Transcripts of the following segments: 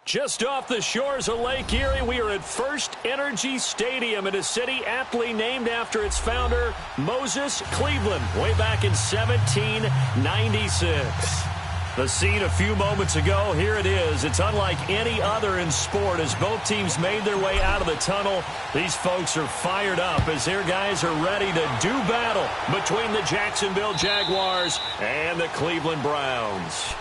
Just off the shores of Lake Erie, we are at First Energy Stadium in a city aptly named after its founder, Moses Cleveland, way back in 1796. The scene a few moments ago, here it is. It's unlike any other in sport as both teams made their way out of the tunnel. These folks are fired up as their guys are ready to do battle between the Jacksonville Jaguars and the Cleveland Browns.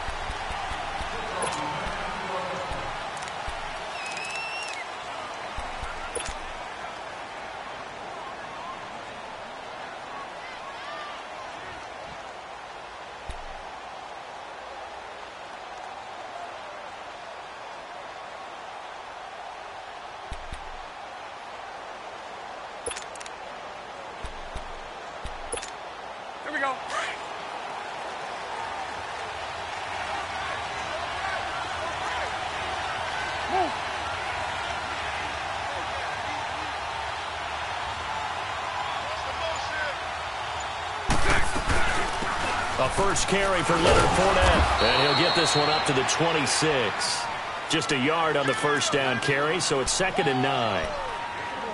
A first carry for Leonard Fournette, and he'll get this one up to the 26. Just a yard on the first down carry, so it's 2nd and 9.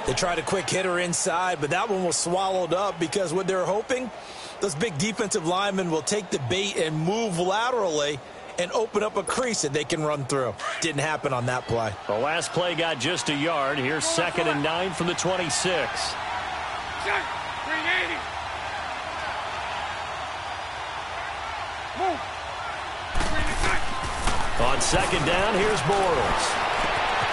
They tried a quick hitter inside, but that one was swallowed up because what they're hoping, those big defensive linemen will take the bait and move laterally and open up a crease that they can run through. Didn't happen on that play. The last play got just a yard. Here's 2nd and 9 from the 26. On 2nd down, here's Bortles.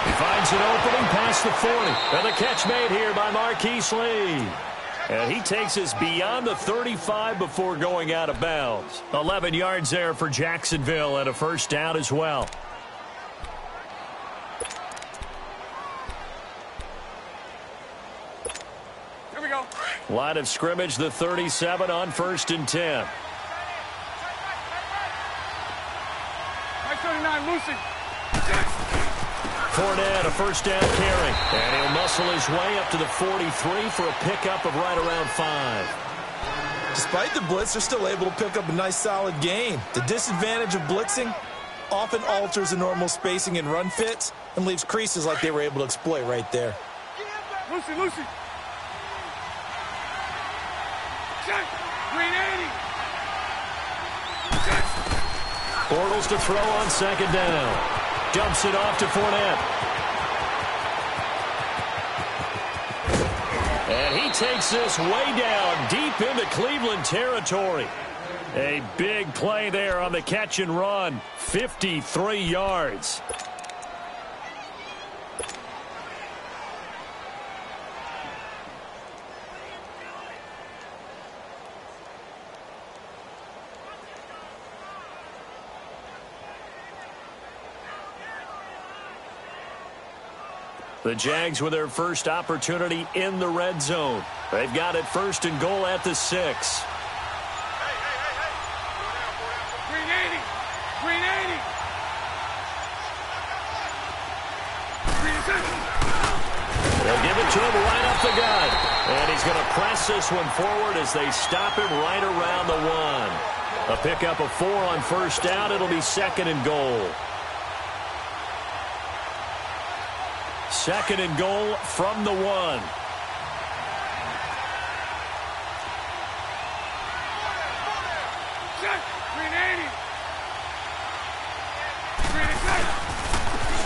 He finds an opening past the 40. And the catch made here by Marquise Lee. And he takes us beyond the 35 before going out of bounds. 11 yards there for Jacksonville and a first down as well. Here we go. Line of scrimmage, the 37 on 1st and 10. 39, Lucy. Fournette, a first down carry. And he'll muscle his way up to the 43 for a pickup of right around 5. Despite the blitz, they're still able to pick up a nice solid gain. The disadvantage of blitzing often alters the normal spacing and run fits and leaves creases like they were able to exploit right there. Lucy. Green 80. Bortles to throw on 2nd down. Dumps it off to Fournette. And he takes this way down deep into Cleveland territory. A big play there on the catch and run. 53 yards. The Jags with their first opportunity in the red zone. They've got it 1st and goal at the 6. Green 80. Green 80. They'll give it to him right up the gut. And he's going to press this one forward as they stop him right around the 1. A pickup of 4 on 1st down. It'll be 2nd and goal. 2nd and goal from the 1.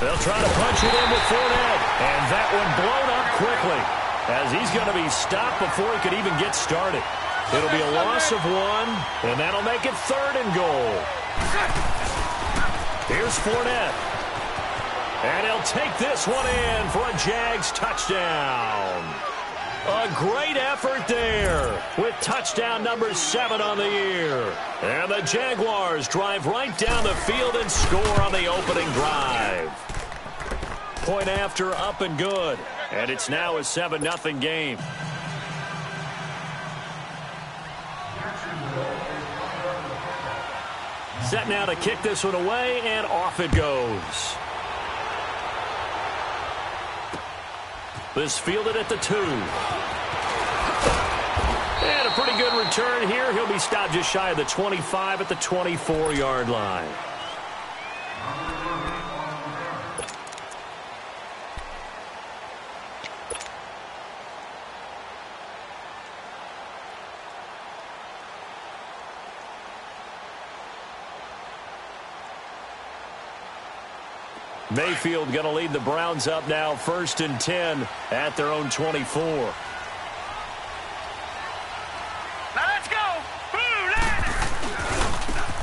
They'll try to punch it in with Fournette. And that one blown up quickly as he's going to be stopped before he could even get started. It'll be a loss of 1, and that'll make it 3rd and goal. Here's Fournette. And he'll take this one in for a Jags touchdown. A great effort there with touchdown number 7 on the year. And the Jaguars drive right down the field and score on the opening drive. Point after, up and good. And it's now a 7-0 game. Set now to kick this one away, and off it goes. This fielded at the 2. And a pretty good return here. He'll be stopped just shy of the 25 at the 24-yard line. Mayfield going to lead the Browns up now, 1st and 10 at their own 24. Now let's go.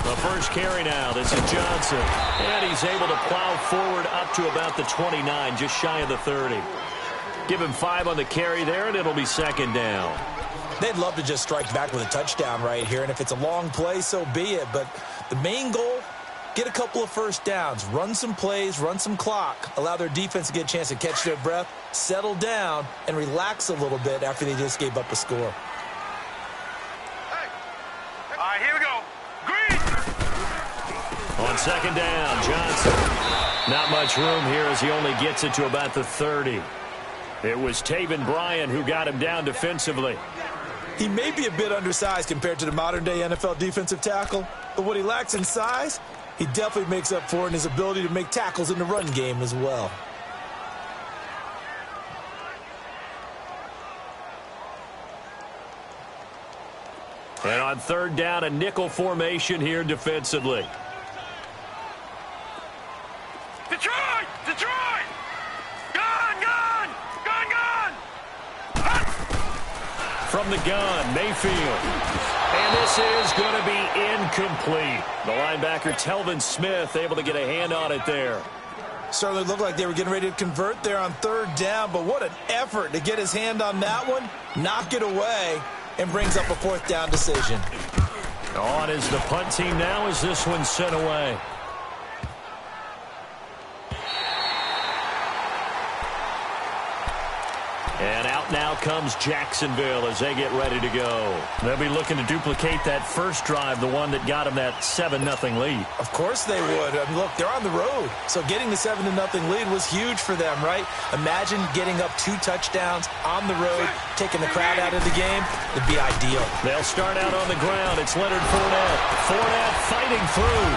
The first carry now. This is Johnson. And he's able to plow forward up to about the 29, just shy of the 30. Give him 5 on the carry there, and it'll be 2nd down. They'd love to just strike back with a touchdown right here, and if it's a long play, so be it. But the main goal, get a couple of first downs, run some plays, run some clock, allow their defense to get a chance to catch their breath, settle down, and relax a little bit after they just gave up a score. All right, here we go. Green. On 2nd down, Johnson. Not much room here as he only gets it to about the 30. It was Taven Bryan who got him down defensively. He may be a bit undersized compared to the modern-day NFL defensive tackle, but what he lacks in size, he definitely makes up for in his ability to make tackles in the run game as well. And on 3rd down, a nickel formation here defensively. Detroit! Detroit! Gone! Gone! Gone! Gone! From the gun, Mayfield. And this is going to be incomplete. The linebacker, Telvin Smith, able to get a hand on it there. Certainly looked like they were getting ready to convert there on 3rd down, but what an effort to get his hand on that one, knock it away, and brings up a 4th down decision. On is the punt team now as this one's sent away. And out now comes Jacksonville as they get ready to go. They'll be looking to duplicate that first drive, the one that got them that 7-0 lead. Of course they would. I mean, look, they're on the road. So getting the 7-0 lead was huge for them, right? Imagine getting up 2 touchdowns on the road, taking the crowd out of the game. It'd be ideal. They'll start out on the ground. It's Leonard Fournette. Fournette fighting through.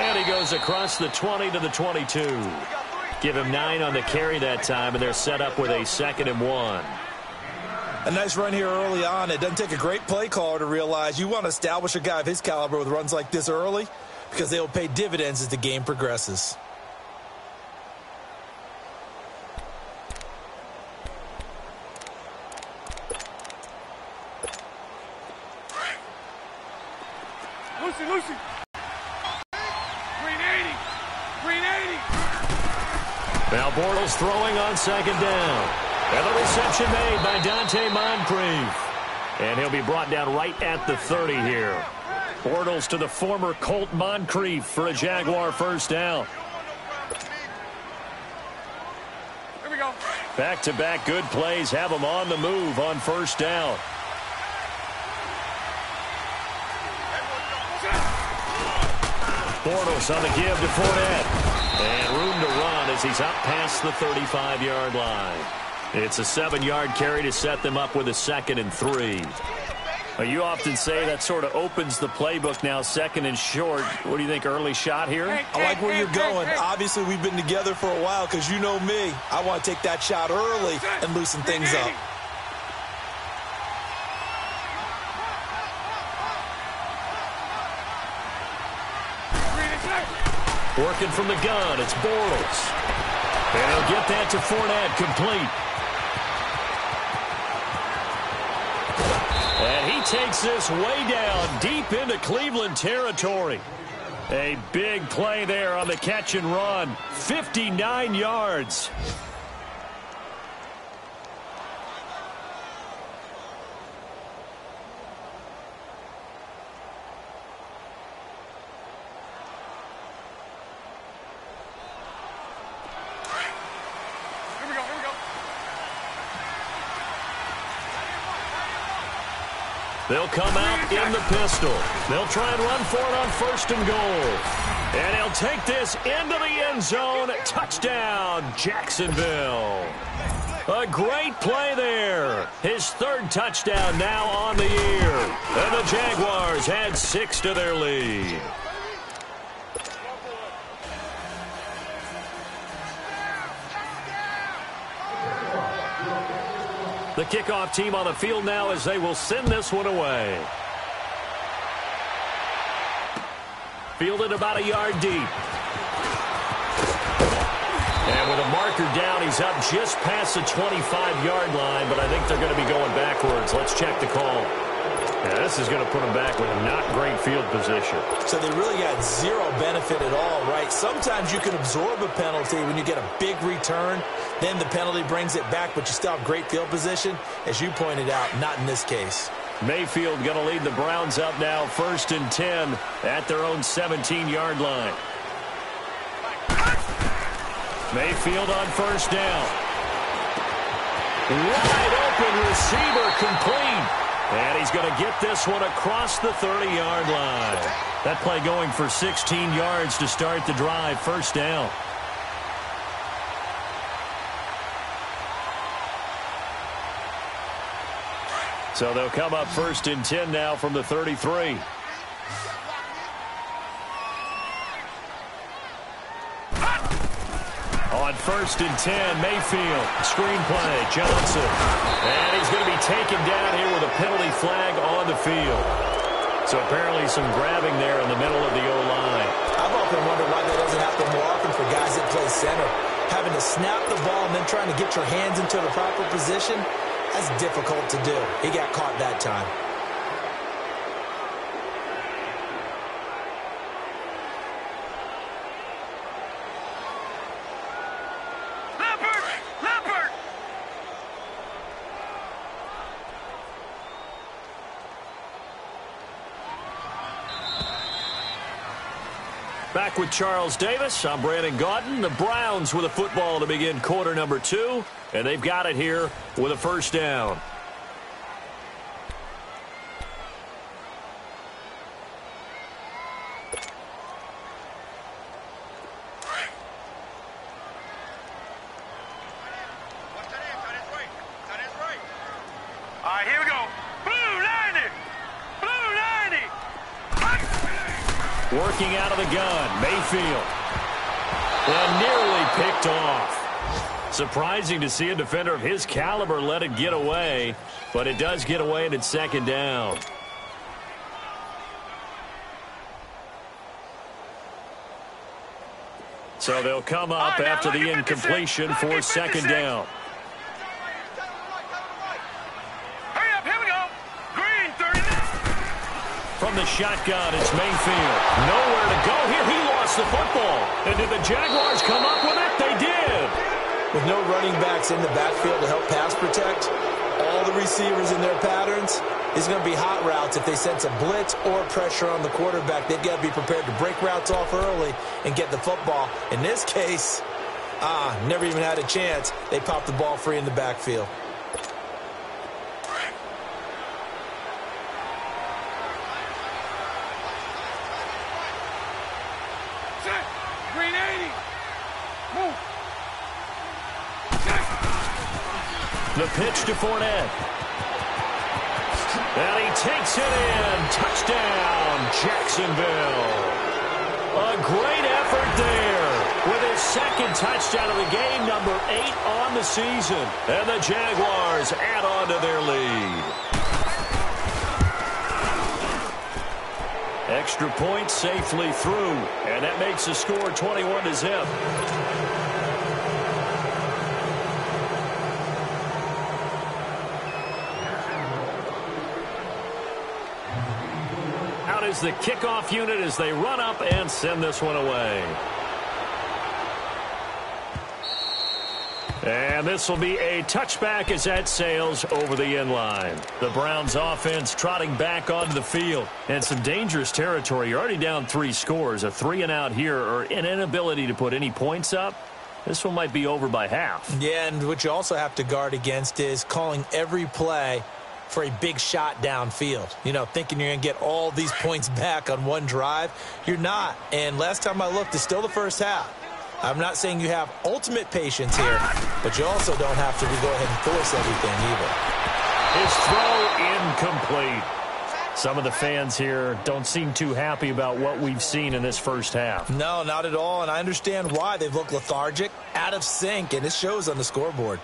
And he goes across the 20 to the 22. Give him 9 on the carry that time, and they're set up with a 2nd and 1. A nice run here early on. It doesn't take a great play caller to realize you want to establish a guy of his caliber with runs like this early because they will pay dividends as the game progresses. Lucy, Lucy. Green 80. Green 80. Now Bortles throwing on 2nd down. And the reception made by Dante Moncrief. And he'll be brought down right at the 30 here. Bortles to the former Colt Moncrief for a Jaguar 1st down. Here we go. Back-to-back good plays have him on the move on 1st down. Bortles on the give to Fournette. And room to run as he's out past the 35-yard line. It's a 7-yard carry to set them up with a 2nd and 3. Well, you often say that sort of opens the playbook now, 2nd and short. What do you think, early shot here? I like where you're going. Obviously, we've been together for a while because you know me. I want to take that shot early and loosen things up. Working from the gun, it's Bortles. And he'll get that to Fournette, complete. And he takes this way down, deep into Cleveland territory. A big play there on the catch and run. 59 yards. They'll come out in the pistol. They'll try and run for it on 1st and goal. And he'll take this into the end zone. Touchdown, Jacksonville. A great play there. His 3rd touchdown now on the year. And the Jaguars add 6 to their lead. The kickoff team on the field now as they will send this one away. Fielded about a yard deep. And with a marker down, he's up just past the 25-yard line, but I think they're going to be going backwards. Let's check the call. Yeah, this is going to put them back with a not great field position. So they really got zero benefit at all, right? Sometimes you can absorb a penalty when you get a big return. Then the penalty brings it back, but you still have great field position. As you pointed out, not in this case. Mayfield going to lead the Browns up now, 1st and 10 at their own 17-yard line. Mayfield on 1st down. Wide open receiver complete. And he's going to get this one across the 30-yard line. That play going for 16 yards to start the drive, 1st down. So they'll come up 1st and 10 now from the 33. On 1st and 10, Mayfield, screenplay, Johnson. And he's going to be taken down here with a penalty flag on the field. So apparently some grabbing there in the middle of the O-line. I've often wondered why that doesn't happen more often for guys that play center. Having to snap the ball and then trying to get your hands into the proper position, that's difficult to do. He got caught that time. Back with Charles Davis, I'm Brandon Gaudin. The Browns with a football to begin quarter number 2, and they've got it here with a 1st down. All right, here we go. Blue 90! Blue 90! Working out of the gun, Mayfield. And nearly picked off. Surprising to see a defender of his caliber let it get away, but it does get away and it's 2nd down. So they'll come up after the incompletion for 2nd down. From the shotgun, it's Mayfield. Nowhere to go here. He lost the football. And did the Jaguars come up with it? They did. With no running backs in the backfield to help pass protect, all the receivers in their patterns, it's going to be hot routes if they sense a blitz or pressure on the quarterback. They've got to be prepared to break routes off early and get the football. In this case, never even had a chance. They popped the ball free in the backfield. Green 80. Move. The pitch to Fournette. And he takes it in. Touchdown, Jacksonville. A great effort there with his 2nd touchdown of the game, number 8 on the season. And the Jaguars add on to their lead. Extra point safely through, and that makes the score 21-0. Out is the kickoff unit as they run up and send this one away. And this will be a touchback as that sails over the end line. The Browns offense trotting back onto the field. And some dangerous territory. You're already down 3 scores. A 3-and-out here or an inability to put any points up. This one might be over by half. Yeah, and what you also have to guard against is calling every play for a big shot downfield. You know, thinking you're going to get all these points back on one drive. You're not. And last time I looked, it's still the first half. I'm not saying you have ultimate patience here, but you also don't have to go ahead and force everything either. His throw incomplete. Some of the fans here don't seem too happy about what we've seen in this first half. No, not at all, and I understand why. They've looked lethargic, out of sync, and it shows on the scoreboard.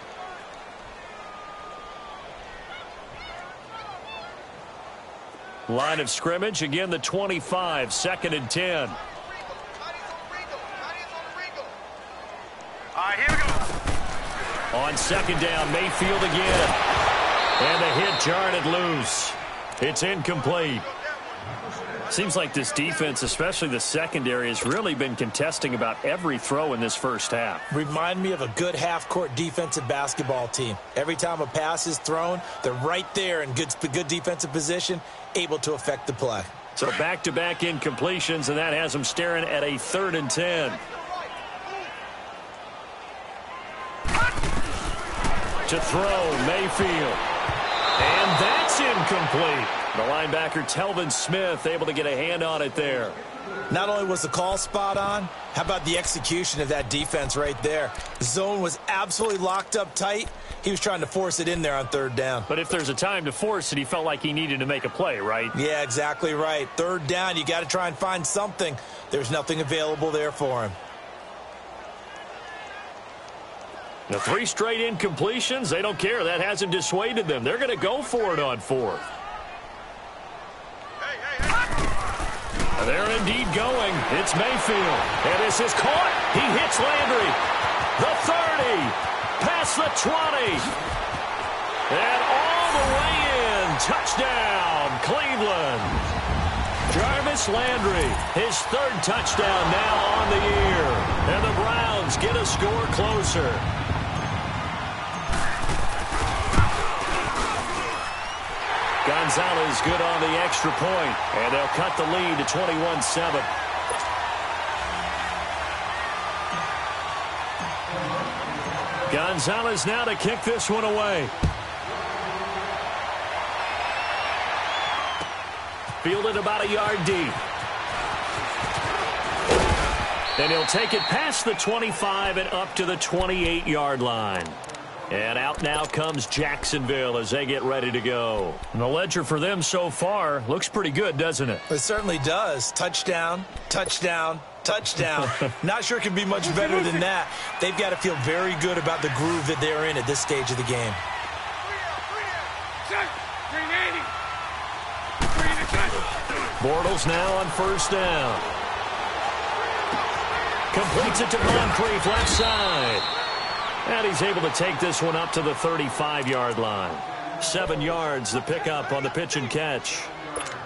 Line of scrimmage, again the 25, 2nd and 10. All right, here we go. On second down, Mayfield again. And the hit jarred it loose. It's incomplete. Seems like this defense, especially the secondary, has really been contesting about every throw in this first half. Remind me of a good half-court defensive basketball team. Every time a pass is thrown, they're right there in good defensive position, able to affect the play. So back-to-back incompletions, and that has them staring at a 3rd and 10. To throw, Mayfield. And that's incomplete. The linebacker, Telvin Smith, able to get a hand on it there. Not only was the call spot on, how about the execution of that defense right there? The zone was absolutely locked up tight. He was trying to force it in there on 3rd down. But if there's a time to force it, he felt like he needed to make a play, right? Yeah, exactly right. 3rd down, you got to try and find something. There's nothing available there for him. The 3 straight incompletions, they don't care. That hasn't dissuaded them. They're going to go for it on 4th. They're indeed going. It's Mayfield. And this is caught. He hits Landry. The 30. Past the 20. And all the way in. Touchdown, Cleveland. Jarvis Landry, his 3rd touchdown now on the year. And the Browns get a score closer. Gonzalez good on the extra point, and they'll cut the lead to 21-7. Gonzalez now to kick this one away. Fielded about a yard deep. And he'll take it past the 25 and up to the 28-yard line. And out now comes Jacksonville as they get ready to go. And the ledger for them so far looks pretty good, doesn't it? It certainly does. Touchdown, touchdown, touchdown. Not sure it can be much better than that. They've got to feel very good about the groove that they're in at this stage of the game. Bortles now on 1st down. Completes it to Moncrief, left side. And he's able to take this one up to the 35-yard line. 7 yards, the pickup on the pitch and catch.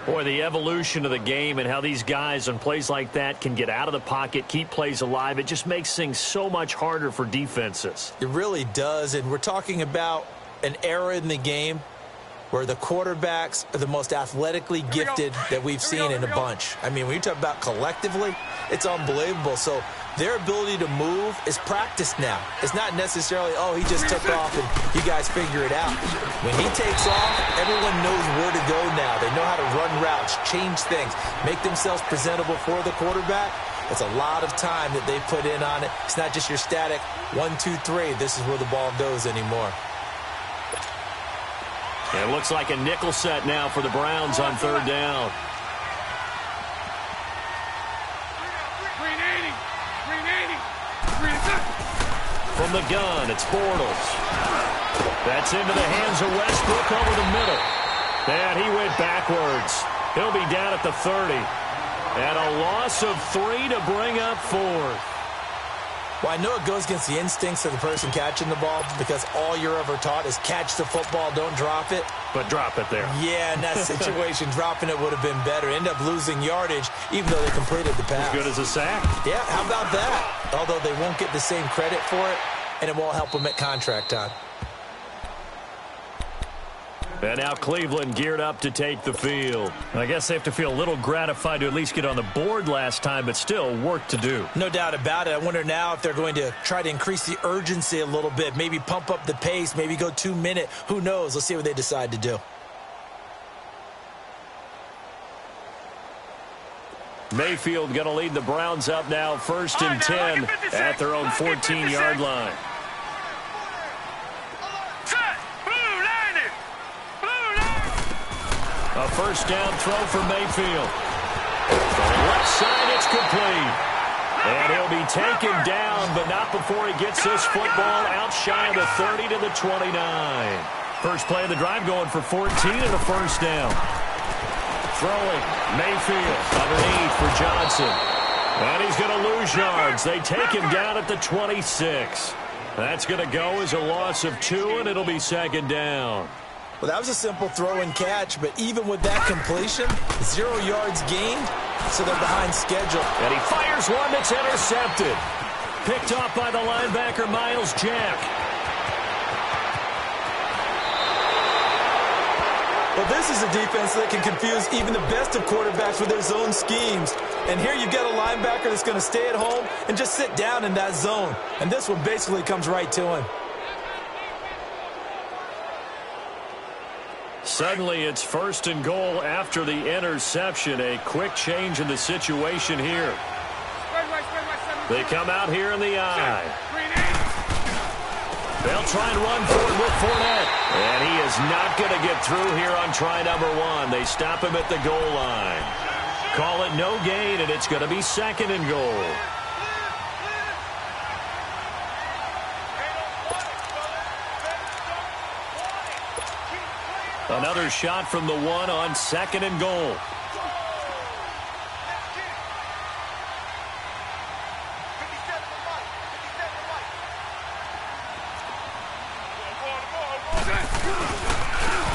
Boy, the evolution of the game and how these guys on plays like that can get out of the pocket, keep plays alive, it just makes things so much harder for defenses. It really does, and we're talking about an era in the game where the quarterbacks are the most athletically gifted that we've seen in a bunch. I mean, when you talk about collectively, it's unbelievable. So their ability to move is practiced now. It's not necessarily, oh, he just took off and you guys figure it out. When he takes off, everyone knows where to go now. They know how to run routes, change things, make themselves presentable for the quarterback. It's a lot of time that they put in on it. It's not just your static 1, 2, 3. This is where the ball goes anymore. It looks like a nickel set now for the Browns on 3rd down. From the gun, it's Bortles. That's into the hands of Westbrook over the middle. And he went backwards. He'll be down at the 30. And a loss of 3 to bring up 4th. Well, I know it goes against the instincts of the person catching the ball because all you're ever taught is catch the football, don't drop it. But drop it there. Yeah, in that situation, dropping it would have been better. End up losing yardage, even though they completed the pass. As good as a sack. Yeah, how about that? Although they won't get the same credit for it, and it won't help them at contract time. And now Cleveland geared up to take the field. I guess they have to feel a little gratified to at least get on the board last time, but still work to do. No doubt about it. I wonder now if they're going to try to increase the urgency a little bit, maybe pump up the pace, maybe go 2-minute. Who knows? Let's see what they decide to do. Mayfield going to lead the Browns up now 1st and 10 at their own 14-yard line. A 1st down throw for Mayfield. From the left side, it's complete. And he'll be taken down, but not before he gets this football out shy of the 30 to the 29. First play of the drive going for 14 and a 1st down. Throwing, Mayfield underneath for Johnson. And he's going to lose yards. They take him down at the 26. That's going to go as a loss of 2, and it'll be second down. Well, that was a simple throw and catch, but even with that completion, 0 yards gained, so they're behind schedule. And he fires one that's intercepted. Picked off by the linebacker, Miles Jack. Well, this is a defense that can confuse even the best of quarterbacks with their zone schemes. And here you've got a linebacker that's going to stay at home and just sit down in that zone. And this one basically comes right to him. Suddenly it's 1st and goal after the interception. A quick change in the situation here. They come out here in the eye. They'll try and run for it with Fournette. And he is not going to get through here on try number 1. They stop him at the goal line. Call it no gain, and it's going to be 2nd and goal. Another shot from the 1 on 2nd and goal.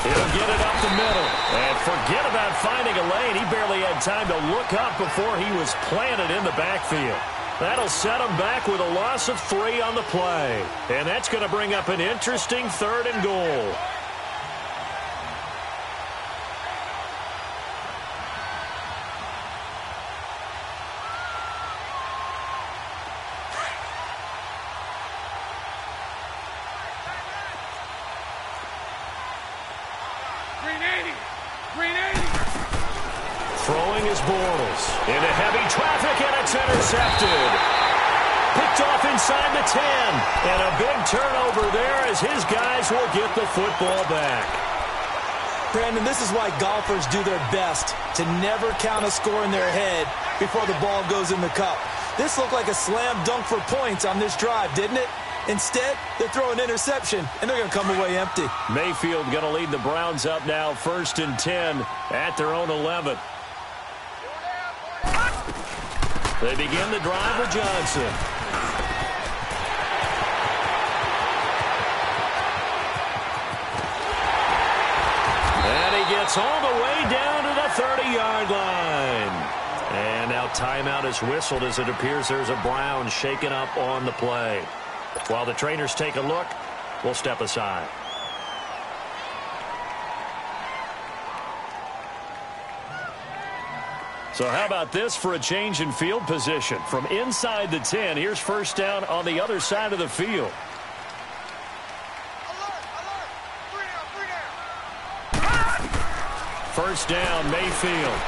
He'll get it up the middle. And forget about finding a lane. He barely had time to look up before he was planted in the backfield. That'll set him back with a loss of 3 on the play. And that's going to bring up an interesting 3rd and goal. Throwing is Bortles. Into heavy traffic, and it's intercepted. Picked off inside the 10. And a big turnover there as his guys will get the football back. Brandon, this is why golfers do their best to never count a score in their head before the ball goes in the cup. This looked like a slam dunk for points on this drive, didn't it? Instead, they throw an interception, and they're going to come away empty. Mayfield going to lead the Browns up now, 1st and 10 at their own 11. They begin the drive with Johnson. And he gets all the way down to the 30-yard line. And now timeout is whistled as it appears there's a Brown shaken up on the play. While the trainers take a look, we'll step aside. So how about this for a change in field position? From inside the 10, here's 1st down on the other side of the field. First down, Mayfield.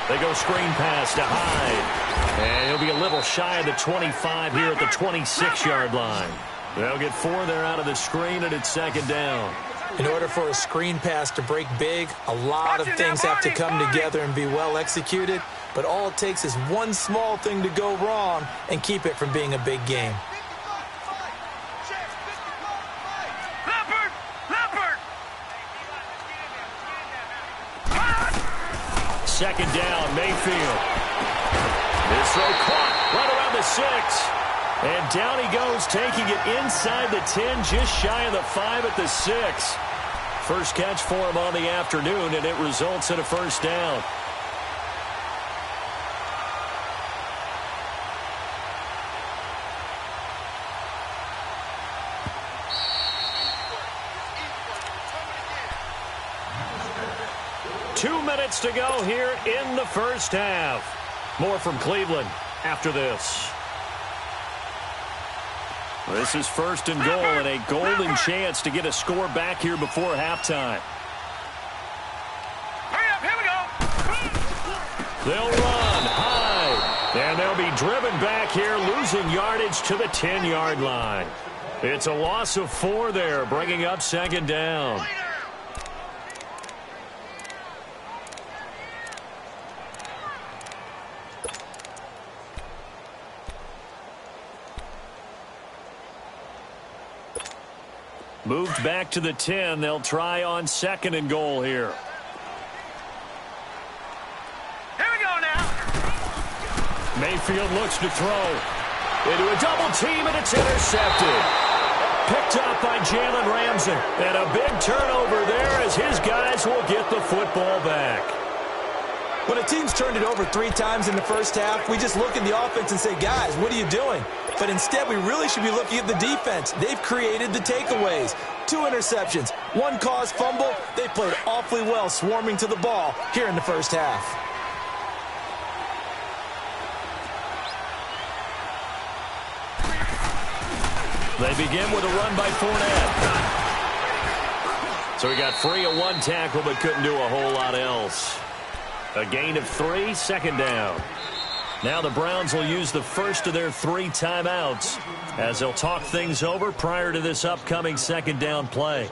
They go screen pass to Hyde. And he'll be a little shy of the 25 here at the 26-yard line. They'll get 4 there out of the screen, and it's 2nd down. In order for a screen pass to break big, a lot of things have to come together and be well executed. But all it takes is one small thing to go wrong and keep it from being a big game. Second down, Mayfield. This throw caught right around the 6. And down he goes, taking it inside the 10, just shy of the 5 at the 6. First catch for him on the afternoon, and it results in a 1st down. Two minutes to go here in the first half. More from Cleveland after this. This is 1st and goal and a golden chance to get a score back here before halftime. Hurry up, here we go. They'll run high, and they'll be driven back here, losing yardage to the 10-yard line. It's a loss of 4 there, bringing up 2nd down. Moved back to the 10. They'll try on 2nd and goal here. Here we go now. Mayfield looks to throw. Into a double team, and it's intercepted. Picked up by Jalen Ramsey. And a big turnover there as his guys will get the football back. When a team's turned it over 3 times in the first half, we just look at the offense and say, guys, what are you doing? But instead, we really should be looking at the defense. They've created the takeaways. 2 interceptions, 1 caused fumble. They played awfully well swarming to the ball here in the first half. They begin with a run by Fournette. So he got free of 1 tackle but couldn't do a whole lot else. A gain of 3, second down. Now the Browns will use the first of their 3 timeouts as they'll talk things over prior to this upcoming second down play.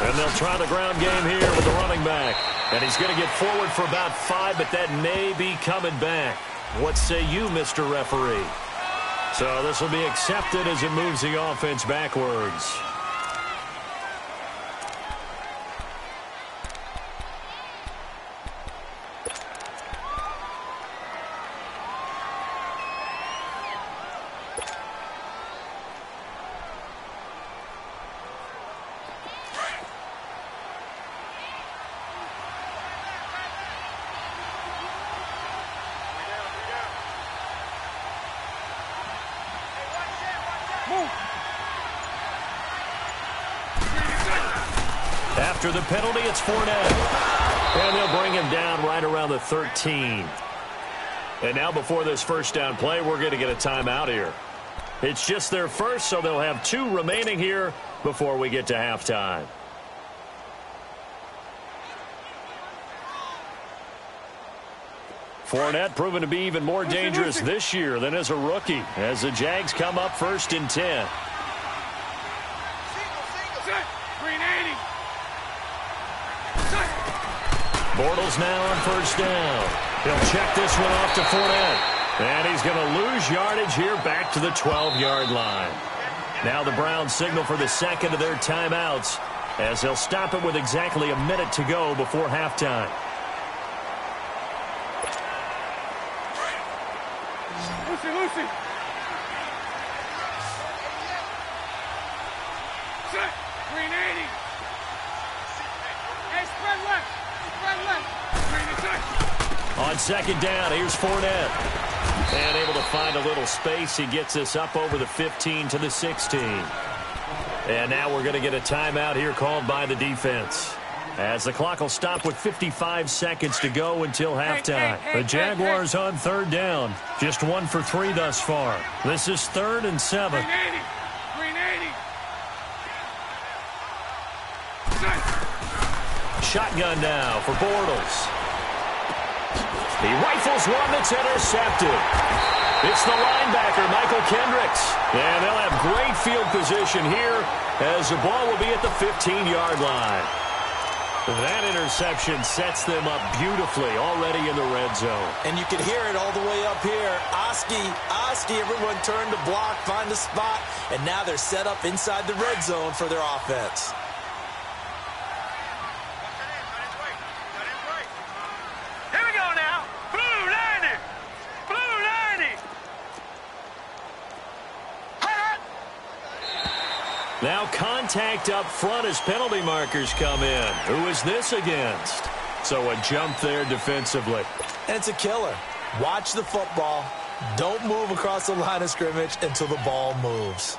And they'll try the ground game here with the running back. And he's going to get forward for about 5, but that may be coming back. What say you, Mr. Referee? So this will be accepted as it moves the offense backwards. After the penalty, it's Fournette. And they'll bring him down right around the 13. And now before this first down play, we're going to get a timeout here. It's just their first, so they'll have 2 remaining here before we get to halftime. Fournette proven to be even more dangerous this year than as a rookie as the Jags come up 1st and 10. Bortles now on 1st down. He'll check this one off to Fournette. And he's going to lose yardage here back to the 12-yard line. Now the Browns signal for the second of their timeouts as they'll stop it with exactly a minute to go before halftime. Lucy. Set. Green 80. Hey, spread left. Green attack. On second down, here's Fournette. And able to find a little space. He gets this up over the 15 to the 16. And now we're going to get a timeout here called by the defense. As the clock will stop with 55 seconds to go until halftime. The Jaguars on 3rd down. Just 1 for 3 thus far. This is 3rd and 7. Green 80. Green 80. Shotgun now for Bortles. He rifles one that's intercepted. It's the linebacker, Michael Kendricks. And they'll have great field position here as the ball will be at the 15-yard line. That interception sets them up beautifully already in the red zone. And you can hear it all the way up here. Oski, everyone turned to block, find a spot, and now they're set up inside the red zone for their offense. Here we go now. Blue 90. Blue 90. Now contact up front as penalty markers come in. Who is this against? So a jump there defensively. And it's a killer. Watch the football. Don't move across the line of scrimmage until the ball moves.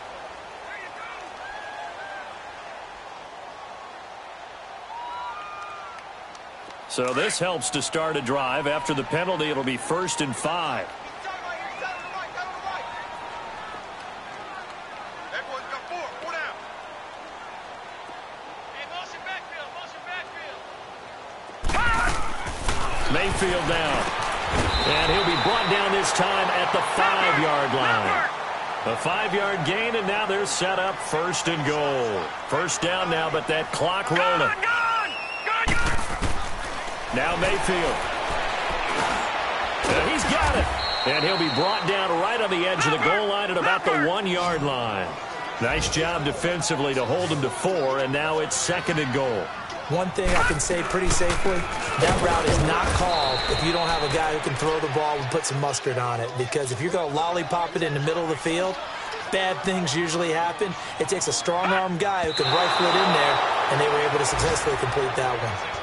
So this helps to start a drive. After the penalty, it'll be 1st and 5. Mayfield down. And he'll be brought down this time at the 5-yard line. A 5-yard gain, and now they're set up 1st and goal. 1st down now, but that clock rolling. Now Mayfield. And he's got it. And he'll be brought down right on the edge of the goal line at about the 1-yard line. Nice job defensively to hold him to 4, and now it's 2nd and goal. One thing I can say pretty safely, that route is not called if you don't have a guy who can throw the ball and put some mustard on it. Because if you're going to lollipop it in the middle of the field, bad things usually happen. It takes a strong-arm guy who can rifle it in there, and they were able to successfully complete that one.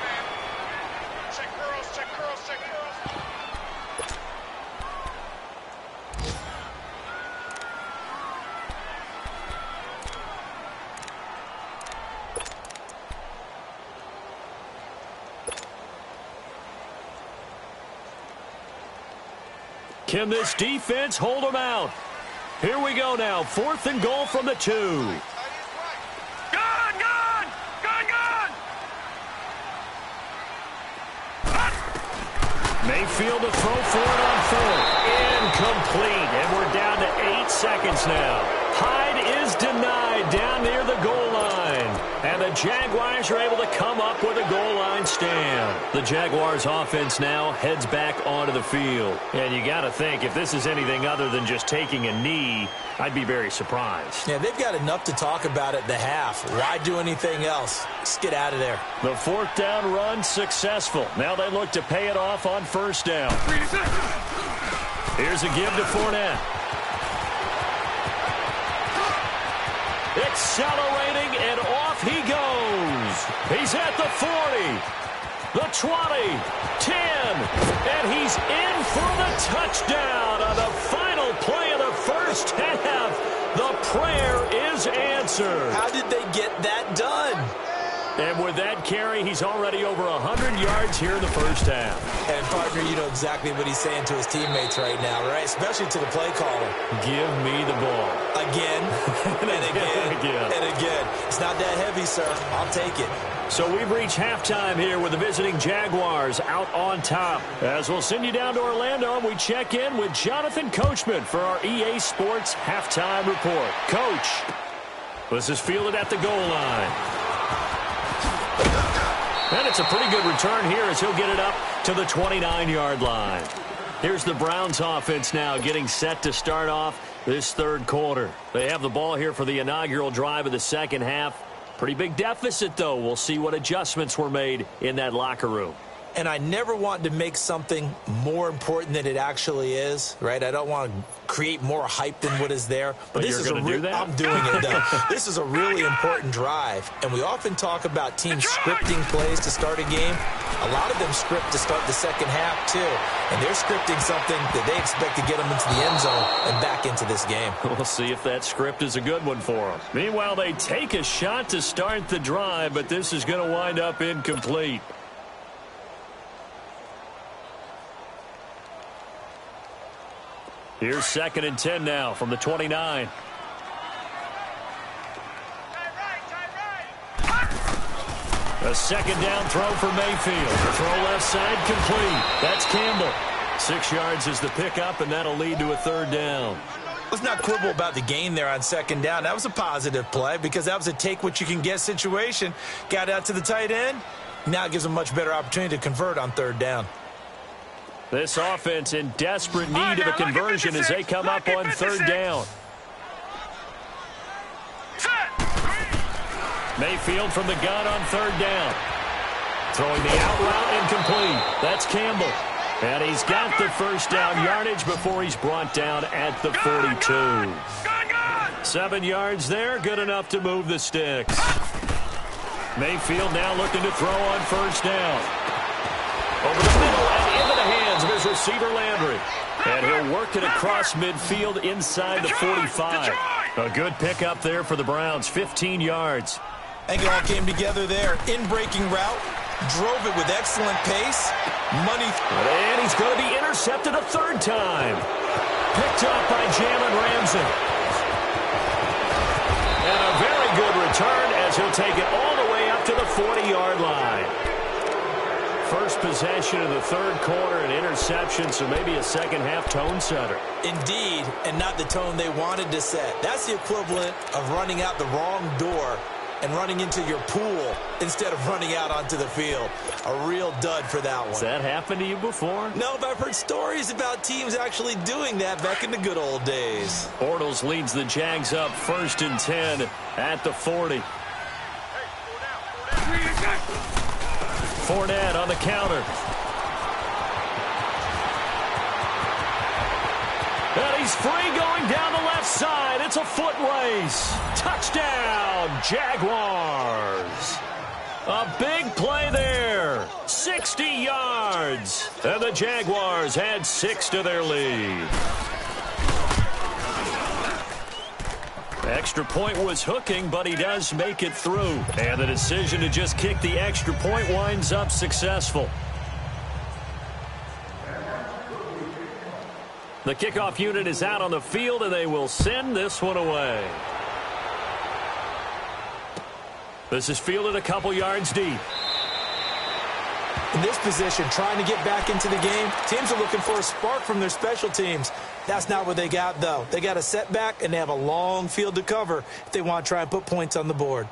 Can this defense hold them out? Here we go now. 4th and goal from the 2. Gone! Mayfield to throw for it on 4th. Incomplete. And we're down to 8 seconds now. Hyde is denied down near the goal line. And the Jaguars are able to come up with a goal line stand. The Jaguars offense now heads back onto the field. And you got to think, if this is anything other than just taking a knee, I'd be very surprised. Yeah, they've got enough to talk about at the half. Why do anything else? Just get out of there. The 4th down run successful. Now they look to pay it off on 1st down. Here's a give to Fournette. Accelerating, and off he goes. He's at the 40, the 20, 10, and he's in for the touchdown on the final play of the 1st half. The prayer is answered. How did they get that done? And with that carry, he's already over 100 yards here in the 1st half. And, partner, you know exactly what he's saying to his teammates right now, right? Especially to the play caller. Give me the ball. Again, and again, and again. It's not that heavy, sir. I'll take it. So we've reached halftime here with the visiting Jaguars out on top. As we'll send you down to Orlando, and we check in with Jonathan Coachman for our EA Sports Halftime Report. Coach, this is fielded at the goal line. And it's a pretty good return here as he'll get it up to the 29-yard line. Here's the Browns offense now getting set to start off this 3rd quarter. They have the ball here for the inaugural drive of the 2nd half. Pretty big deficit, though. We'll see what adjustments were made in that locker room. And I never want to make something more important than it actually is, right? I don't want to create more hype than what is there. But this is I'm doing it, though. This is a really important drive. And we often talk about teams scripting plays to start a game. A lot of them script to start the 2nd half, too. And they're scripting something that they expect to get them into the end zone and back into this game. We'll see if that script is a good one for them. Meanwhile, they take a shot to start the drive, but this is going to wind up incomplete. Here's 2nd and 10 now from the 29. A 2nd down throw for Mayfield. The throw left side complete. That's Campbell. 6 yards is the pickup, and that'll lead to a 3rd down. Let's not quibble about the gain there on 2nd down. That was a positive play because that was a take-what-you-can-get situation. Got out to the tight end. Now it gives them a much better opportunity to convert on 3rd down. This offense in desperate need of a conversion as they come up on 3rd down. Mayfield from the gun on 3rd down. Throwing the out route incomplete. That's Campbell. And he's got the 1st down yardage before he's brought down at the 42. 7 yards there, good enough to move the sticks. Mayfield now looking to throw on 1st down. Over the middle and into the hands of his receiver Landry. And he'll work it across midfield inside the 45. A good pickup there for the Browns, 15 yards. I think it all came together there. In-breaking route, drove it with excellent pace. Money. And he's going to be intercepted a 3rd time. Picked up by Jalen Ramsey. And a very good return as he'll take it all the way up to the 40-yard line. First possession of the 3rd quarter, an interception, so maybe a 2nd half tone setter. Indeed, and not the tone they wanted to set. That's the equivalent of running out the wrong door and running into your pool instead of running out onto the field. A real dud for that one. Has that happened to you before? No, but I've heard stories about teams actually doing that back in the good old days. Bortles leads the Jags up 1st and 10 at the 40. Fournette on the counter. And he's free going down the left side. It's a foot race. Touchdown, Jaguars. A big play there. 60 yards. And the Jaguars add 6 to their lead. Extra point was hooking, but he does make it through. And the decision to just kick the extra point winds up successful. The kickoff unit is out on the field, and they will send this one away. This is fielded a couple yards deep. In this position, trying to get back into the game, teams are looking for a spark from their special teams. That's not what they got, though. They got a setback, and they have a long field to cover if they want to try and put points on the board.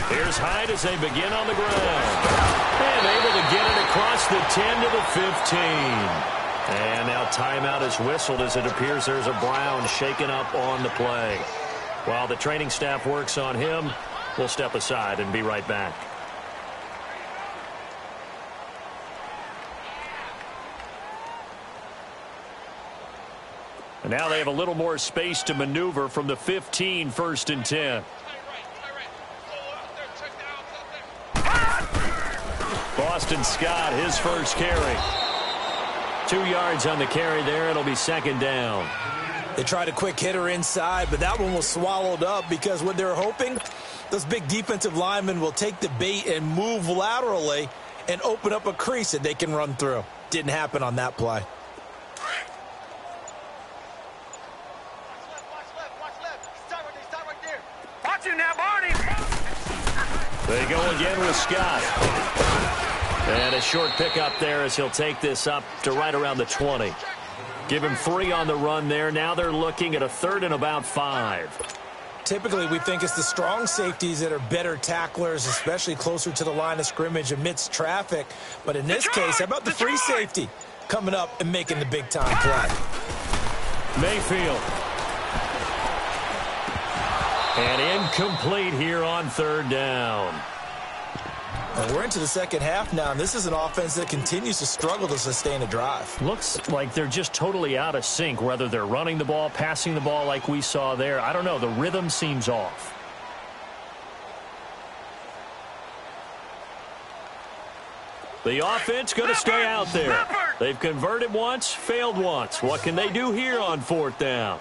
Here's Hyde as they begin on the ground. And able to get it across the 10 to the 15. And now timeout is whistled as it appears there's a Brown shaken up on the play. While the training staff works on him, we'll step aside and be right back. And now they have a little more space to maneuver from the 15, 1st and 10. Boston Scott, his first carry. 2 yards on the carry there. It'll be 2nd down. They tried a quick hitter inside, but that one was swallowed up because what they're hoping, those big defensive linemen will take the bait and move laterally and open up a crease that they can run through. Didn't happen on that play. Watch him now, Barney. They go again with Scott. And a short pickup there as he'll take this up to right around the 20. Give him 3 on the run there. Now they're looking at a 3rd and about 5. Typically, we think it's the strong safeties that are better tacklers, especially closer to the line of scrimmage amidst traffic. But in this case, how about the free safety coming up and making the big-time play? Mayfield. And incomplete here on 3rd down. And we're into the second half now, and this is an offense that continues to struggle to sustain a drive. Looks like they're just totally out of sync, whether they're running the ball, passing the ball like we saw there. I don't know. The rhythm seems off. The offense going to stay out there. They've converted once, failed once. What can they do here on 4th down?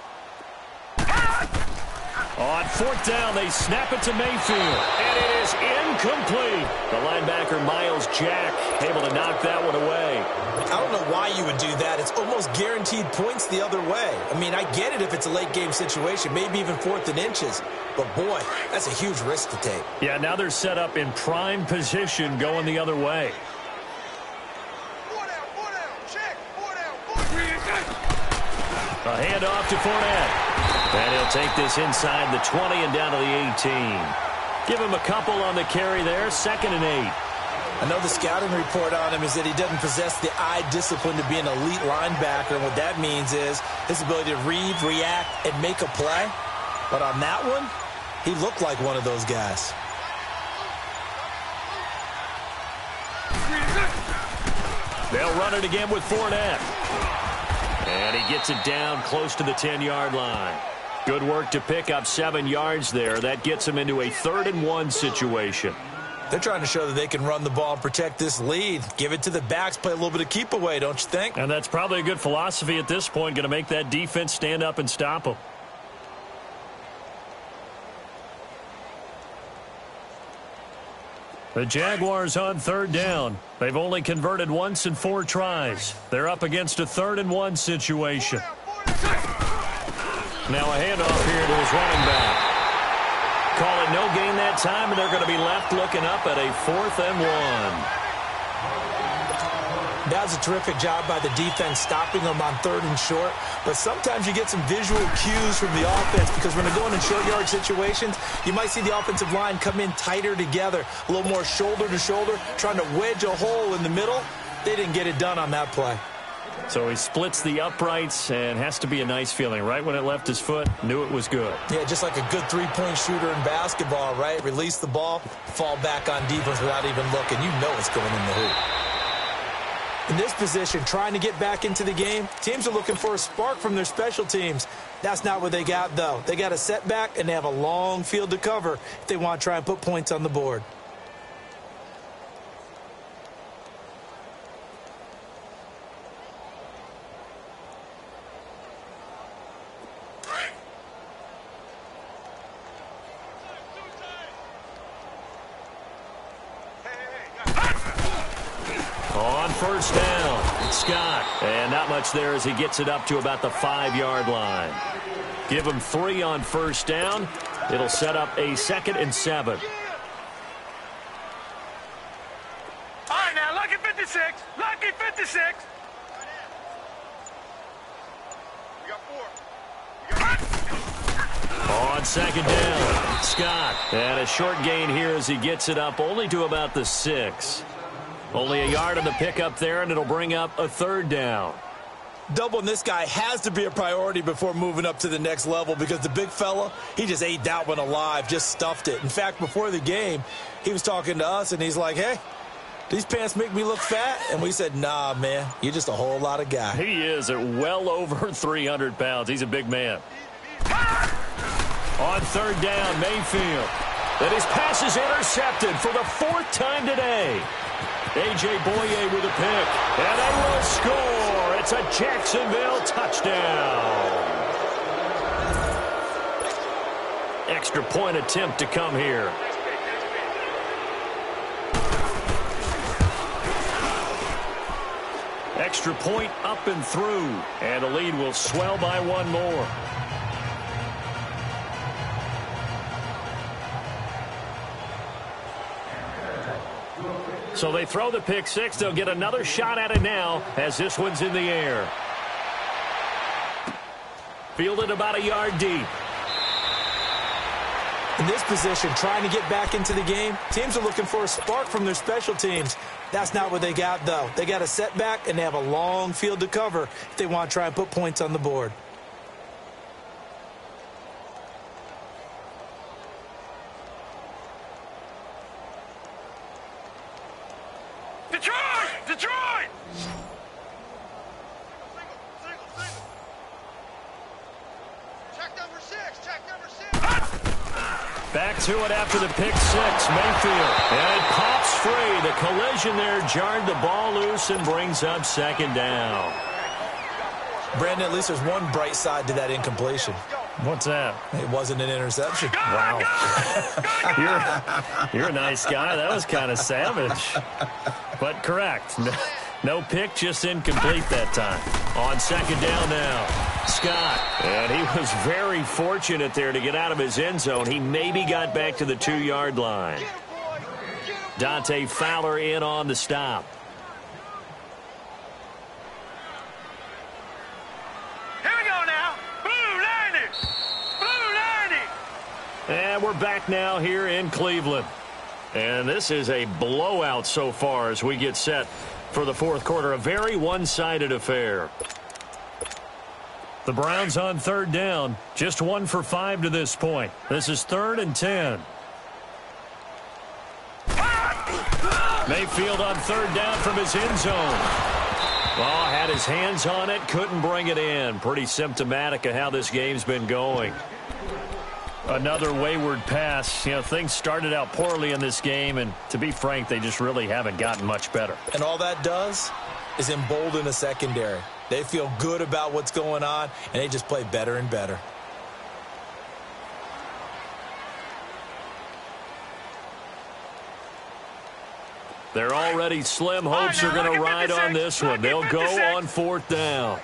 On 4th down, they snap it to Mayfield. And it is incomplete. The linebacker, Miles Jack, able to knock that one away. I don't know why you would do that. It's almost guaranteed points the other way. I mean, I get it if it's a late-game situation, maybe even 4th and inches. But, boy, that's a huge risk to take. Yeah, now they're set up in prime position going the other way. A handoff to Fournette. And he'll take this inside the 20 and down to the 18. Give him a couple on the carry there. 2nd and 8. I know the scouting report on him is that he doesn't possess the eye discipline to be an elite linebacker. And what that means is his ability to read, react, and make a play. But on that one, he looked like one of those guys. They'll run it again with Fournette. And he gets it down close to the 10-yard line. Good work to pick up 7 yards there. That gets him into a 3rd and 1 situation. They're trying to show that they can run the ball and protect this lead. Give it to the backs, play a little bit of keep away, don't you think? And that's probably a good philosophy at this point. Going to make that defense stand up and stop them. The Jaguars on 3rd down. They've only converted once in 4 tries. They're up against a 3rd and 1 situation. Now a handoff here to his running back. a no gain that time, and they're going to be left looking up at a 4th and 1. That was a terrific job by the defense stopping them on 3rd and short. But sometimes you get some visual cues from the offense because when they're going in short yard situations, you might see the offensive line come in tighter together, a little more shoulder to shoulder, trying to wedge a hole in the middle. They didn't get it done on that play. So he splits the uprights, and has to be a nice feeling. Right when it left his foot, knew it was good. Yeah, just like a good three-point shooter in basketball, right? Release the ball, fall back on defense without even looking. You know it's going in the hoop. In this position, trying to get back into the game, teams are looking for a spark from their special teams. That's not what they got, though. They got a setback, and they have a long field to cover if they want to try and put points on the board. On first down, Scott. And not much there as he gets it up to about the 5-yard line. Give him 3 on first down. It'll set up a 2nd and 7. All right, now, lucky 56. Lucky 56. We got 4. On 2nd down, Scott. And a short gain here as he gets it up only to about the 6. Only a yard on the pickup there, and it'll bring up a 3rd down. Doubling this guy has to be a priority before moving up to the next level because the big fella, he just ate that one alive, just stuffed it. In fact, before the game, he was talking to us, and he's like, hey, these pants make me look fat? And we said, nah, man, you're just a whole lot of guy. He is at well over 300 pounds. He's a big man. On 3rd down, Mayfield. And his pass is intercepted for the 4th time today. A.J. Boye with a pick, and they will score. It's a Jacksonville touchdown. Extra point attempt to come here. Extra point up and through, and the lead will swell by 1 more. So they throw the pick 6. They'll get another shot at it now as this one's in the air. Fielded about a yard deep. In this position, trying to get back into the game, teams are looking for a spark from their special teams. That's not what they got, though. They got a setback, and they have a long field to cover if they want to try and put points on the board. Detroit! Check number 6. Back to it after the pick 6, Mayfield. And it pops free. The collision there jarred the ball loose and brings up 2nd down. Brandon, at least there's one bright side to that incompletion. What's that? It wasn't an interception. Wow. You're a nice guy. That was kind of savage. But correct. No pick, just incomplete that time. On 2nd down now, Scott. And he was very fortunate there to get out of his end zone. He maybe got back to the 2-yard line. Dante Fowler in on the stop. And we're back now here in Cleveland. And this is a blowout so far as we get set for the 4th quarter. A very one-sided affair. The Browns on 3rd down. Just 1 for 5 to this point. This is 3rd and 10. Mayfield on 3rd down from his end zone. Well, had his hands on it, couldn't bring it in. Pretty symptomatic of how this game's been going. Another wayward pass. You know, things started out poorly in this game, and to be frank, they just really haven't gotten much better. And all that does is embolden a secondary. They feel good about what's going on, and they just play better and better. They're already slim hopes are going to ride on this one. They'll go on 4th down.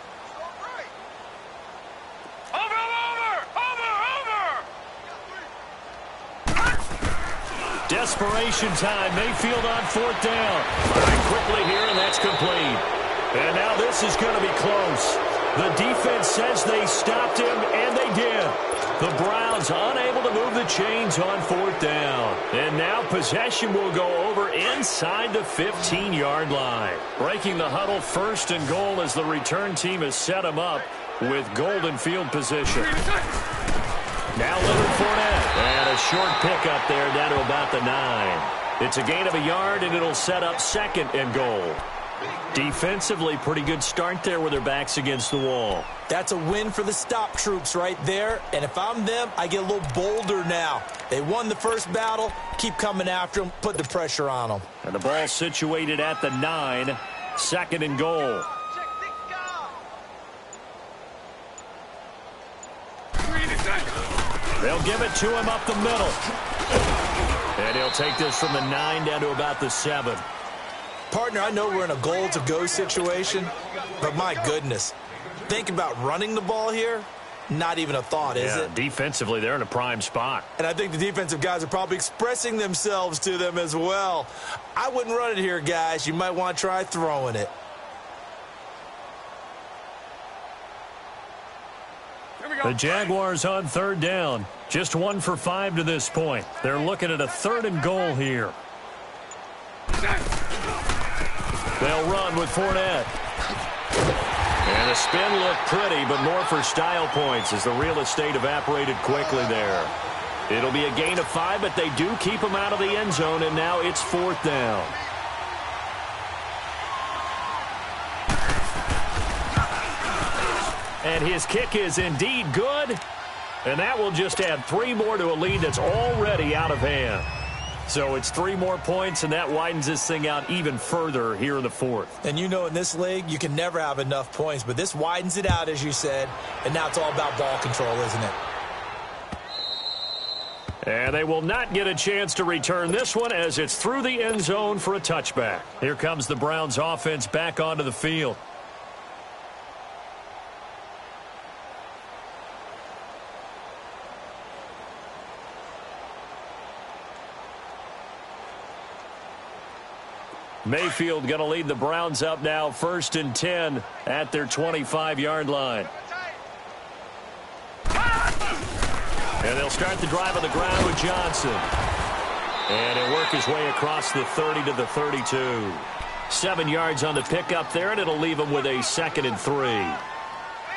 Desperation time. Mayfield on fourth down. Firing quickly here, and that's complete. And now this is going to be close. The defense says they stopped him, and they did. The Browns unable to move the chains on fourth down. And now possession will go over inside the 15-yard line. Breaking the huddle, first and goal as the return team has set him up with golden field position. Now Leonard Fournette. And a short pickup there down to about the 9. It's a gain of a yard, and it'll set up second and goal. Defensively, pretty good start there with their backs against the wall. That's a win for the stop troops right there. And if I'm them, I get a little bolder now. They won the first battle. Keep coming after them. Put the pressure on them. And the ball situated at the 9. Second and goal. They'll give it to him up the middle. And he'll take this from the 9 down to about the 7. Partner, I know we're in a goal-to-go situation, but my goodness, think about running the ball here. Not even a thought, is it? Defensively, they're in a prime spot. And I think the defensive guys are probably expressing themselves to them as well. I wouldn't run it here, guys. You might want to try throwing it. The Jaguars on third down. Just 1 for 5 to this point. They're looking at a third and goal here. They'll run with Fournette. And the spin looked pretty, but more for style points as the real estate evaporated quickly there. It'll be a gain of 5, but they do keep him out of the end zone, and now it's fourth down. And his kick is indeed good, and that will just add 3 more to a lead that's already out of hand. So it's 3 more points, and that widens this thing out even further here in the fourth. And you know in this league, you can never have enough points, but this widens it out, as you said, and now it's all about ball control, isn't it? And they will not get a chance to return this one as it's through the end zone for a touchback. Here comes the Browns offense back onto the field. Mayfield going to lead the Browns up now, 1st and 10 at their 25-yard line. And they'll start the drive on the ground with Johnson. And he'll work his way across the 30 to the 32. 7 yards on the pickup there, and it'll leave him with a 2nd and 3.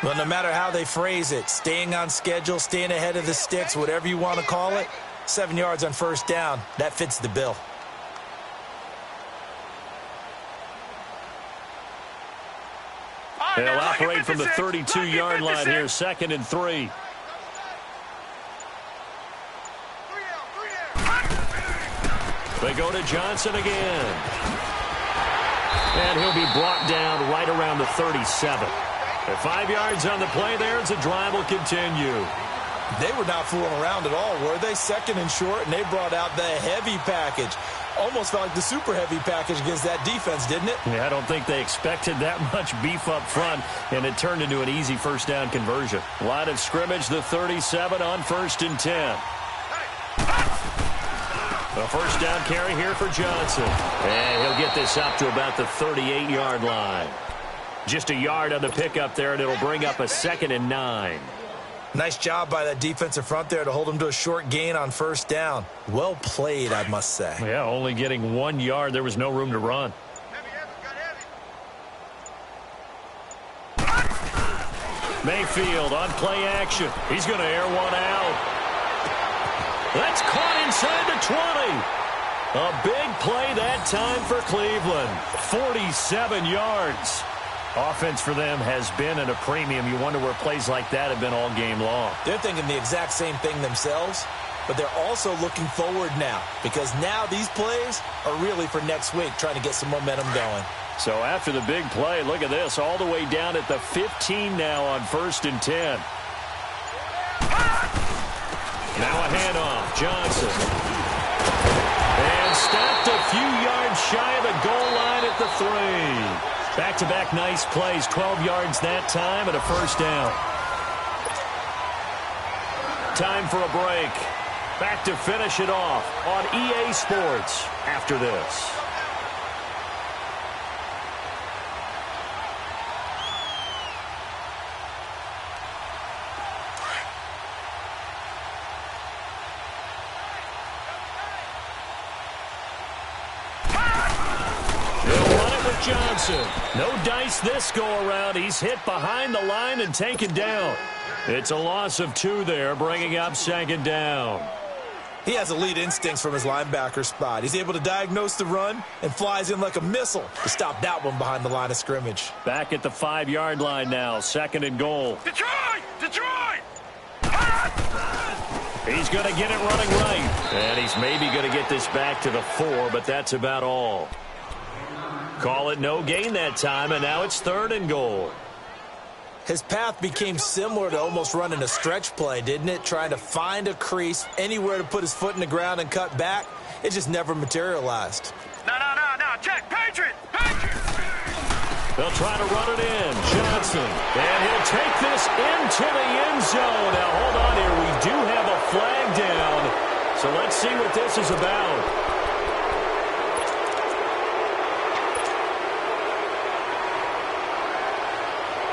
Well, no matter how they phrase it, staying on schedule, staying ahead of the sticks, whatever you want to call it, 7 yards on first down, that fits the bill. They'll operate from the 32-yard line here, 2nd and 3. They go to Johnson again. And he'll be brought down right around the 37. At 5 yards on the play there as the drive will continue. They were not fooling around at all, were they? 2nd and short, and they brought out the heavy package. Almost felt like the super heavy package against that defense, didn't it? Yeah, I don't think they expected that much beef up front, and it turned into an easy first down conversion. Line of scrimmage, the 37 on 1st and 10. A first down carry here for Johnson. And he'll get this up to about the 38-yard line. Just a yard on the pickup there, and it'll bring up a 2nd and 9. Nice job by that defensive front there to hold him to a short gain on first down. Well played, I must say. Yeah, only getting 1 yard. There was no room to run. Mayfield on play action. He's going to air one out. That's caught inside the 20. A big play that time for Cleveland. 47 yards. Offense for them has been at a premium. You wonder where plays like that have been all game long. They're thinking the exact same thing themselves, but they're also looking forward now because now these plays are really for next week, trying to get some momentum going. So after the big play, look at this, all the way down at the 15 now on 1st and 10. Now a handoff, Johnson. And stopped a few yards shy of the goal line at the 3. Back-to-back nice plays, 12 yards that time and a first down. Time for a break. Back to finish it off on EA Sports after this. Johnson. No dice this go-around. He's hit behind the line and taken down. It's a loss of 2 there, bringing up 2nd down. He has elite instincts from his linebacker spot. He's able to diagnose the run and flies in like a missile to stop that one behind the line of scrimmage. Back at the 5-yard line now, 2nd and goal. Detroit! Detroit! He's going to get it running right. And he's maybe going to get this back to the 4, but that's about all. Call it no gain that time, and now it's 3rd and goal. His path became similar to almost running a stretch play, didn't it? Trying to find a crease, anywhere to put his foot in the ground and cut back. It just never materialized. No. Check. Patriot! Patriot! They'll try to run it in. Johnson. And he'll take this into the end zone. Now, hold on here. We do have a flag down. So let's see what this is about.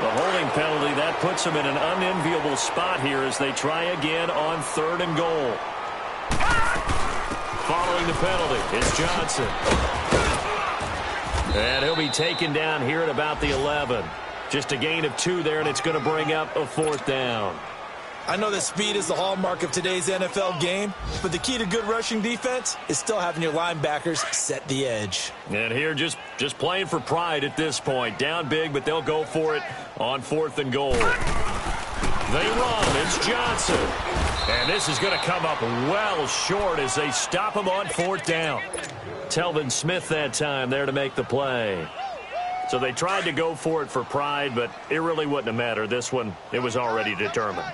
The holding penalty, that puts them in an unenviable spot here as they try again on 3rd and goal. Following the penalty is Johnson. And he'll be taken down here at about the 11. Just a gain of 2 there, and it's going to bring up a 4th down. I know that speed is the hallmark of today's NFL game, but the key to good rushing defense is still having your linebackers set the edge. And here just playing for pride at this point. Down big, but they'll go for it on 4th and goal. They run. It's Johnson. And this is going to come up well short as they stop him on 4th down. Telvin Smith that time there to make the play. So they tried to go for it for pride, but it really wouldn't have mattered. This one, it was already determined.